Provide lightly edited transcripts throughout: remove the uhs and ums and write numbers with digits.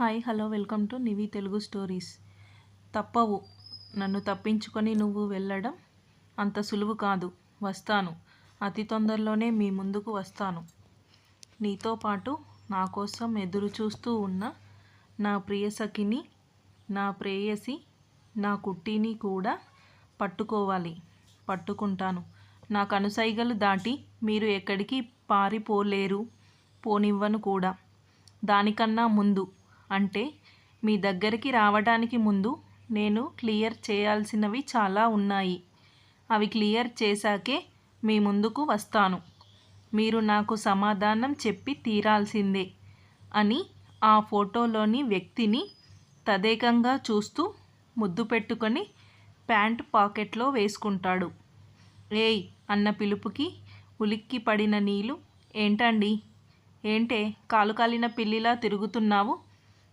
Hi hello welcome to నివి Telugu stories. తప్పవు, నన్ను తప్పించుకొని నువ్వు వెళ్ళడం అంత సులువు కాదు. వస్తాను, అతి తొందరలోనే మీ ముందుకు వస్తాను. నీతో పాటు నా కోసం ఎదురు చూస్తూ ఉన్న నా ప్రియసఖిని, నా ప్రేయసి, నా కుట్టిని కూడా పట్టుకోవాలి. పట్టుకుంటాను. నా కనుసైగలు దాటి మీరు ఎక్కడికి పారిపోలేరు, పోనివ్వను కూడా. దానికన్నా ముందు, అంటే మీ దగ్గరికి రావడానికి ముందు నేను క్లియర్ చేయాల్సినవి చాలా ఉన్నాయి. అవి క్లియర్ చేశాకే మీ ముందుకు వస్తాను. మీరు నాకు సమాధానం చెప్పి తీరాల్సిందే అని ఆ ఫోటోలోని వ్యక్తిని తదేకంగా చూస్తూ ముద్దు పెట్టుకొని ప్యాంట్ పాకెట్లో వేసుకుంటాడు. ఏయ్ అన్న పిలుపుకి ఉలిక్కి పడిన నీలు, ఏంటండి? ఏంటే కాలు కాలిన పిల్లిలా తిరుగుతున్నావు?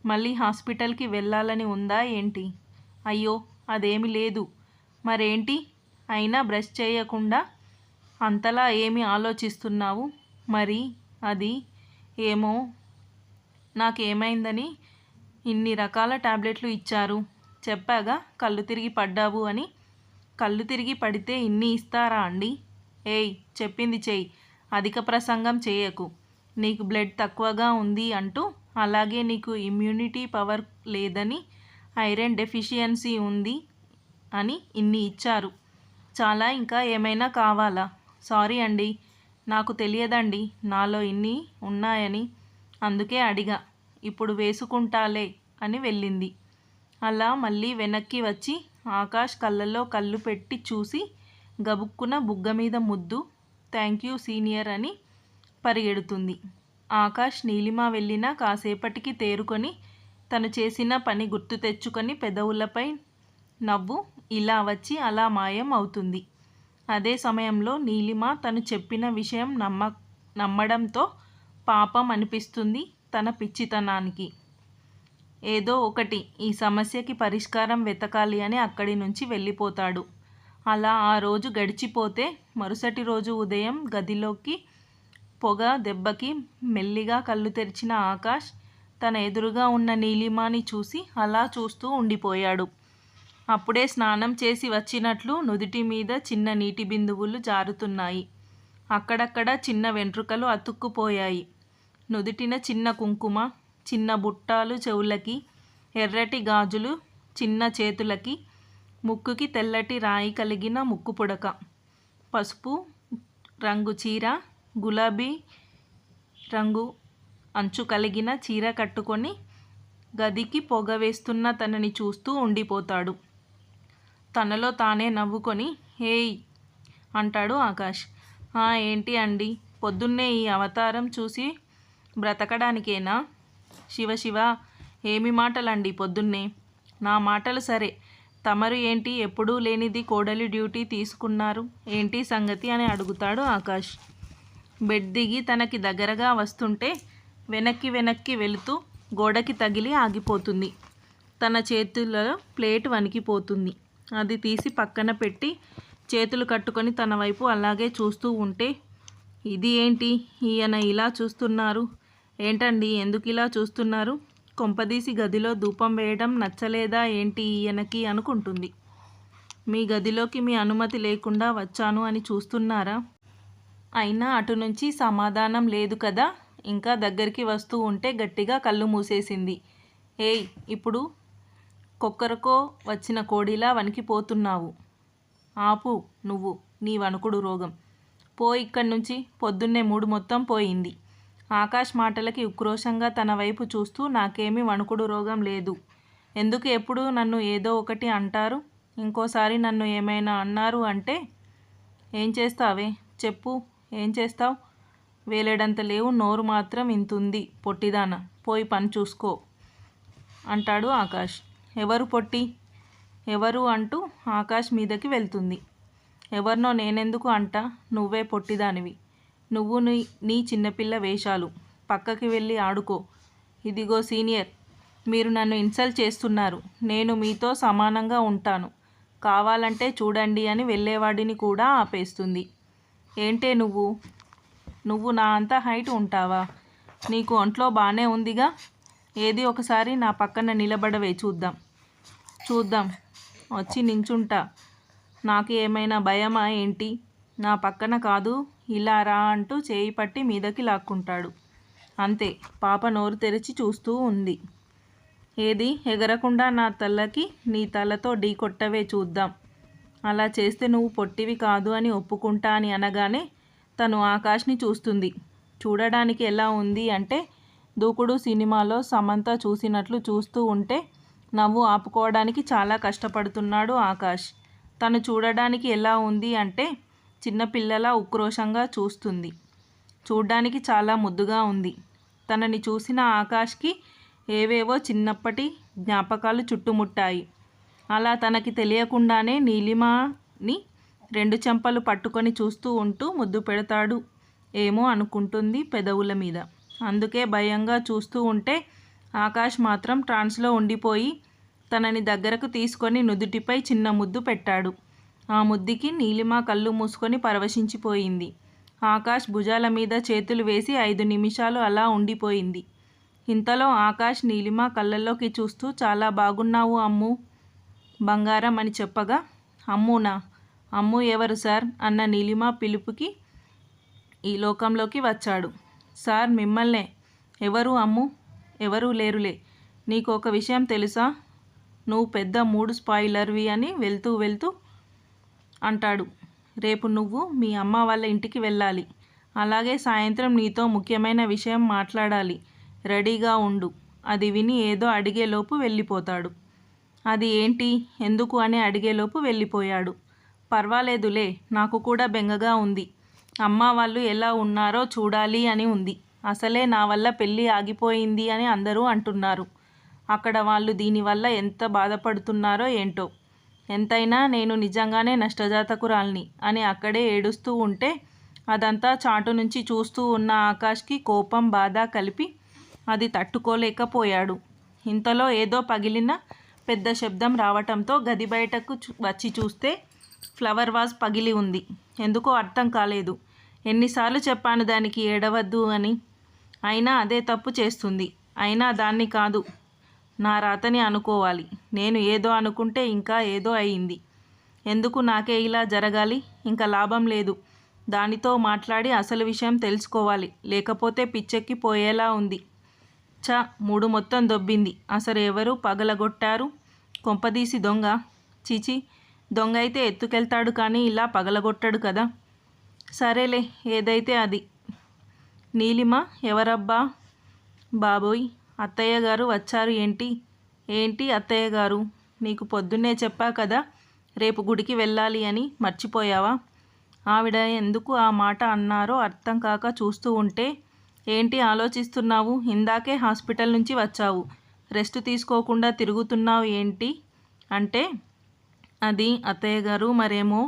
మళ్ళీ హాస్పిటల్కి వెళ్ళాలని ఉందా ఏంటి? అయ్యో అదేమి లేదు. మరేంటి? అయినా బ్రష్ చేయకుండా అంతలా ఏమి ఆలోచిస్తున్నావు? మరి అది ఏమో, నాకేమైందని ఇన్ని రకాల టాబ్లెట్లు ఇచ్చారు. చెప్పాగా కళ్ళు తిరిగి పడ్డావు అని. కళ్ళు తిరిగి పడితే ఇన్ని ఇస్తారా అండి? ఏయ్ చెప్పింది చెయ్యి, అధిక ప్రసంగం చేయకు. నీకు బ్లడ్ తక్కువగా ఉంది అంటూ, అలాగే నీకు ఇమ్యూనిటీ పవర్ లేదని, ఐరన్ డెఫిషియన్సీ ఉంది అని ఇన్ని ఇచ్చారు. చాలా ఇంకా ఏమైనా కావాలా? సారీ అండి, నాకు తెలియదండి నాలో ఇన్ని ఉన్నాయని. అందుకే అడిగా. ఇప్పుడు వేసుకుంటాలే అని వెళ్ళింది. అలా మళ్ళీ వెనక్కి వచ్చి ఆకాష్ కళ్ళల్లో కళ్ళు పెట్టి చూసి గబుక్కున బుగ్గ మీద ముద్దు, థ్యాంక్ యూ సీనియర్ అని పరిగెడుతుంది. ఆకాష్ నీలిమ వెళ్ళిన కాసేపటికి తేరుకొని తను చేసిన పని గుర్తు తెచ్చుకొని పెదవులపై నవ్వు ఇలా వచ్చి అలా మాయం అవుతుంది. అదే సమయంలో నీలిమ తను చెప్పిన విషయం నమ్మడంతో పాపం అనిపిస్తుంది తన పిచ్చితనానికి. ఏదో ఒకటి ఈ సమస్యకి పరిష్కారం వెతకాలి అని అక్కడి నుంచి వెళ్ళిపోతాడు. అలా ఆ రోజు గడిచిపోతే మరుసటి రోజు ఉదయం గదిలోకి పొగ దెబ్బకి మెల్లిగా కళ్ళు తెరిచిన ఆకాష్ తన ఎదురుగా ఉన్న నీలిమని చూసి అలా చూస్తూ ఉండిపోయాడు. అప్పుడే స్నానం చేసి వచ్చినట్లు నుదుటి మీద చిన్న నీటి బిందువులు జారుతున్నాయి. అక్కడక్కడ చిన్న వెంట్రుకలు అతుక్కుపోయాయి. నుదుటిన చిన్న కుంకుమ, చిన్న బుట్టాలు చెవులకి, ఎర్రటి గాజులు చిన్న చేతులకి, ముక్కుకి తెల్లటి రాయి కలిగిన ముక్కు పుడక, పసుపు రంగు చీర, గులాబీ రంగు అంచు కలిగిన చీర కట్టుకొని గదికి పొగ వేస్తున్న తనని చూస్తూ ఉండిపోతాడు. తనలో తానే నవ్వుకొని ఏయ్ అంటాడు ఆకాష్. ఏంటి అండి, పొద్దున్నే ఈ అవతారం చూసి బ్రతకడానికేనా? శివ శివ, ఏమి మాటలండి పొద్దున్నే. నా మాటలు సరే, తమరు ఏంటి ఎప్పుడూ లేనిది కోడలి డ్యూటీ తీసుకున్నారు? ఏంటి సంగతి అని అడుగుతాడు ఆకాష్. బెడ్ దిగి తనకి దగ్గరగా వస్తుంటే వెనక్కి వెళుతూ గోడకి తగిలి ఆగిపోతుంది. తన చేతులలో ప్లేట్ వణికిపోతుంది. అది తీసి పక్కన పెట్టి చేతులు కట్టుకొని తన వైపు అలాగే చూస్తూ ఉంటే, ఇది ఏంటి ఈయన ఇలా చూస్తున్నారు? ఏంటండి ఎందుకు ఇలా చూస్తున్నారు? కొంపదీసి గదిలో ధూపం వేయడం నచ్చలేదా ఏంటి ఈయనకి అనుకుంటుంది. మీ గదిలోకి మీ అనుమతి లేకుండా వచ్చాను అని చూస్తున్నారా? అయినా అటు నుంచి సమాధానం లేదు కదా. ఇంకా దగ్గరికి వస్తూ ఉంటే గట్టిగా కళ్ళు మూసేసింది. ఏయ్ ఇప్పుడు కొక్కరకో వచ్చిన కోడిలా వణికిపోతున్నావు. ఆపు నువ్వు నీ వణుకుడు రోగం. పో ఇక్కడి నుంచి, పొద్దున్నే మూడు మొత్తం పోయింది. ఆకాష్ మాటలకి ఉక్రోషంగా తన వైపు చూస్తూ, నాకేమీ వణుకుడు రోగం లేదు. ఎందుకు ఎప్పుడు నన్ను ఏదో ఒకటి అంటారు? ఇంకోసారి నన్ను ఏమైనా అన్నారు అంటే ఏం చేస్తావే చెప్పు? ఏం చేస్తావు? వేలేడంత లేవు, నోరు మాత్రం ఇంతుంది. పొట్టిదాన, పోయి పని చూసుకో అంటాడు ఆకాష్. ఎవరు పొట్టి? ఎవరు అంటూ ఆకాష్ మీదకి వెళ్తుంది. ఎవరినో నేనెందుకు అంట? నువ్వే పొట్టిదానివి. నువ్వు నీ చిన్నపిల్ల వేషాలు. పక్కకి వెళ్ళి ఆడుకో. ఇదిగో సీనియర్, మీరు నన్ను ఇన్సల్ట్ చేస్తున్నారు. నేను మీతో సమానంగా ఉంటాను. కావాలంటే చూడండి అని వెళ్ళేవాడిని కూడా ఆపేస్తుంది. ఏంటే నువ్వు నా అంత హైట్ ఉంటావా? నీకు ఒంట్లో బాగానే ఉందిగా. ఏది ఒకసారి నా పక్కన నిలబడవే చూద్దాం. చూద్దాం వచ్చి నించుంటా. నాకు ఏమైనా భయమా ఏంటి? నా పక్కన కాదు, ఇలా రా అంటూ చేయి పట్టి మీదకి లాక్కుంటాడు. అంతే, పాప నోరు తెరిచి చూస్తూ ఉంది. ఏది ఎగరకుండా నా తలకి నీ తలతో ఢీ కొట్టవే చూద్దాం. అలా చేస్తే నువ్వు పొట్టివి కాదు అని ఒప్పుకుంటా అని అనగానే తను ఆకాష్ని చూస్తుంది. చూడడానికి ఎలా ఉంది అంటే దూకుడు సినిమాలో సమంత చూసినట్లు చూస్తూ ఉంటే నవ్వు ఆపుకోవడానికి చాలా కష్టపడుతున్నాడు ఆకాష్. తను చూడడానికి ఎలా ఉంది అంటే చిన్నపిల్లలా ఉక్రోషంగా చూస్తుంది. చూడ్డానికి చాలా ముద్దుగా ఉంది. తనని చూసిన ఆకాష్కి ఏవేవో చిన్నప్పటి జ్ఞాపకాలు చుట్టుముట్టాయి. అలా తనకి తెలియకుండానే నీలిమని 2 చెంపలు పట్టుకొని చూస్తూ ఉంటూ ముద్దు పెడతాడు ఏమో అనుకుంటుంది పెదవుల మీద. అందుకే భయంగా చూస్తూ ఉంటే ఆకాష్ మాత్రం ట్రాన్స్లో ఉండిపోయి తనని దగ్గరకు తీసుకొని నుదుటిపై చిన్న ముద్దు పెట్టాడు. ఆ ముద్దుకి నీలిమ కళ్ళు మూసుకొని పరవశించిపోయింది. ఆకాష్ భుజాల మీద చేతులు వేసి 5 నిమిషాలు అలా ఉండిపోయింది. ఇంతలో ఆకాష్ నీలిమ కళ్ళల్లోకి చూస్తూ చాలా బాగున్నావు అమ్ము, బంగారం అని చెప్పగా, అమ్మునా? అమ్ము ఎవరు సార్ అన్న నీలిమ పిలుపుకి ఈ లోకంలోకి వచ్చాడు. సార్ మిమ్మల్నే. ఎవరు అమ్ము? ఎవరూ లేరులే. నీకు ఒక విషయం తెలుసా? నువ్వు పెద్ద మూడు స్పాయిలర్వి అని వెళ్తూ అంటాడు. రేపు నువ్వు మీ అమ్మ వాళ్ళ ఇంటికి వెళ్ళాలి. అలాగే సాయంత్రం నీతో ముఖ్యమైన విషయం మాట్లాడాలి. రెడీగా ఉండు. అది విని ఏదో అడిగేలోపు వెళ్ళిపోతాడు. అది ఏంటి, ఎందుకు అని అడిగేలోపు వెళ్ళిపోయాడు. పర్వాలేదులే, నాకు కూడా బెంగగా ఉంది. అమ్మ వాళ్ళు ఎలా ఉన్నారో చూడాలి అని ఉంది. అసలే నా వల్ల పెళ్ళి ఆగిపోయింది అని అందరూ అంటున్నారు. అక్కడ వాళ్ళు దీనివల్ల ఎంత బాధపడుతున్నారో ఏంటో. ఎంతైనా నేను నిజంగానే నష్టజాతకురాల్ని అని అక్కడే ఏడుస్తూ ఉంటే అదంతా చాటు నుంచి చూస్తూ ఉన్న ఆకాష్కి కోపం, బాధ కలిపి అది తట్టుకోలేకపోయాడు. ఇంతలో ఏదో పగిలిన పెద్ద శబ్దం రావటంతో గది బయటకు వచ్చి చూస్తే ఫ్లవర్ వాజ్ పగిలి ఉంది. ఎందుకో అర్థం కాలేదు. ఎన్నిసార్లు చెప్పాను దానికి ఏడవద్దు అని. అయినా అదే తప్పు చేస్తుంది. అయినా దాన్ని కాదు, నా రాతని అనుకోవాలి. నేను ఏదో అనుకుంటే ఇంకా ఏదో అయింది. ఎందుకు నాకే ఇలా జరగాలి? ఇంకా లాభం లేదు. దానితో మాట్లాడి అసలు విషయం తెలుసుకోవాలి. లేకపోతే పిచ్చెక్కి పోయేలా ఉంది. మూడు మొత్తం దొబ్బింది. అసలు ఎవరు పగలగొట్టారు? కొంపదీసి దొంగ? చీచి, దొంగ అయితే ఎత్తుకెళ్తాడు కానీ ఇలా పగలగొట్టాడు కదా. సరేలే, ఏదైతే అది. నీలిమ ఎవరబ్బా? బాబోయ్, అత్తయ్య గారు వచ్చారు ఏంటి? ఏంటి అత్తయ్య గారు? నీకు పొద్దున్నే చెప్పా కదా రేపు గుడికి వెళ్ళాలి అని, మర్చిపోయావా? ఆవిడ ఎందుకు ఆ మాట అన్నారో అర్థం కాక చూస్తూ ఉంటే, ఏంటి ఆలోచిస్తున్నావు? ఇందాకే హాస్పిటల్ నుంచి వచ్చావు, రెస్ట్ తీసుకోకుండా తిరుగుతున్నావు ఏంటి అంటే, అది అత్తయ్య గారు మరేమో,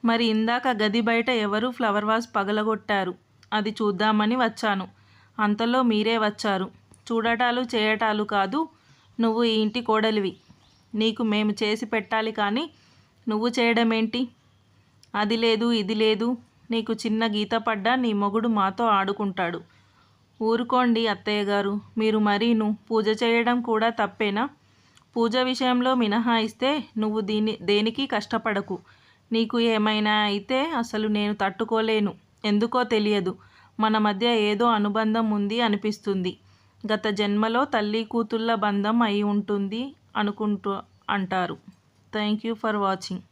మరి ఇందాక గది బయట ఎవరు ఫ్లవర్ వాజ్ పగలగొట్టారు, అది చూద్దామని వచ్చాను. అంతలో మీరే వచ్చారు. చూడటాలు చేయటాలు కాదు, నువ్వు ఈ ఇంటి కోడలివి. నీకు మేము చేసి పెట్టాలి కానీ నువ్వు చేయడమేంటి? అది లేదు ఇది లేదు. నీకు చిన్న గీత పడ్డా నీ మొగుడు మాతో ఆడుకుంటాడు. ఊరుకోండి అత్తయ్య గారు, మీరు మరీను. పూజ చేయడం కూడా తప్పేనా? పూజ విషయంలో మినహాయిస్తే నువ్వు దేనికి కష్టపడకు. నీకు ఏమైనా అయితే అసలు నేను తట్టుకోలేను. ఎందుకో తెలియదు, మన మధ్య ఏదో అనుబంధం ఉంది అనిపిస్తుంది. గత జన్మలో తల్లి కూతుళ్ళ బంధం అయి ఉంటుంది అనుకుంటూ అంటారు. Thank you for watching.